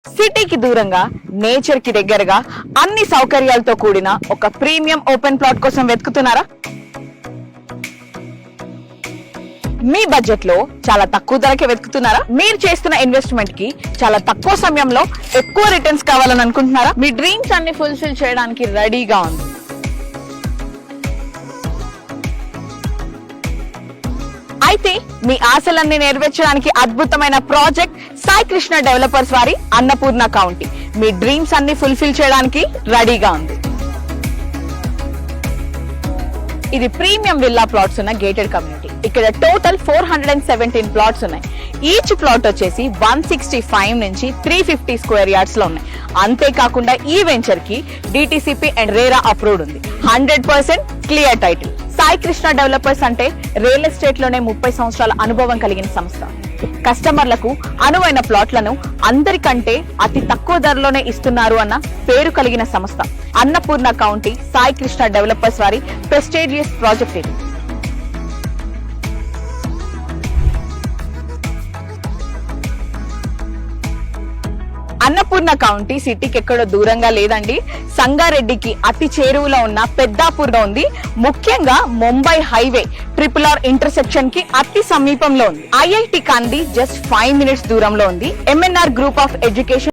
సిటీకి దూరంగా నేచర్ కి దగ్గరగా అన్ని సౌకర్యాలతో కూడిన ఒక ప్రీమియం ఓపెన్ ప్లాట్ కోసం వెతుకుతున్నారా? మీ బడ్జెట్ లో చాలా తక్కువ ధరకే వెతుకుతున్నారా? మీరు చేస్తున్న ఇన్వెస్ట్మెంట్ కి చాలా తక్కువ సమయంలో ఎక్కువ రిటర్న్స్ కావాలని అనుకుంటున్నారా? మీ డ్రీమ్స్ అన్ని ఫుల్ఫిల్ చేయడానికి రెడీగా ఉంది. అయితే మీ ఆశలన్నీ నెరవేర్చడానికి అద్భుతమైన ప్రాజెక్ట్ సాయి కృష్ణ డెవలపర్స్ వారి అన్నపూర్ణ కౌంటీ మీ డ్రీమ్స్ అన్ని ఫుల్ఫిల్ చేయడానికి రెడీగా ఉంది. ఇది ప్రీమియం విల్లా ప్లాట్స్ ఉన్న గేటెడ్ కమ్యూనిటీ. ఇక్కడ టోటల్ 417 ప్లాట్స్ ఉన్నాయి. ఈచ్ ప్లాట్ వచ్చేసి 165 నుంచి 350 స్క్వేర్ యార్డ్స్ లో ఉన్నాయి. అంతేకాకుండా ఈ వెంచర్ కి డిటిసిపి అండ్ రేరా అప్రూవ్డ్ ఉంది. 100% clear title. Sai Krishna developers అంటే రియల్ ఎస్టేట్ లోనే 30 సంవత్సరాల అనుభవం కలిగిన సంస్థ. కస్టమర్లకు అనువైన ప్లాట్లను అందరికంటే అతి తక్కువ ధరలోనే ఇస్తున్నారు అన్న పేరు కలిగిన సంస్థ అన్నపూర్ణ కౌంటీ సాయి కృష్ణ డెవలపర్స్ వారి ప్రెస్టీజియస్ ప్రాజెక్ట్ ఇది. అన్నపూర్ణ కౌంటీ సిటీకి ఎక్కడో దూరంగా లేదండి. సంగారెడ్డికి అతి చేరువలో ఉన్న పెద్దాపూర్లో ఉంది. ముఖ్యంగా ముంబై హైవే RRR ఇంటర్సెక్షన్ కి అతి సమీపంలో ఉంది. IIT కాంది జస్ట్ 5 minutes దూరంలో ఉంది. MNR group of education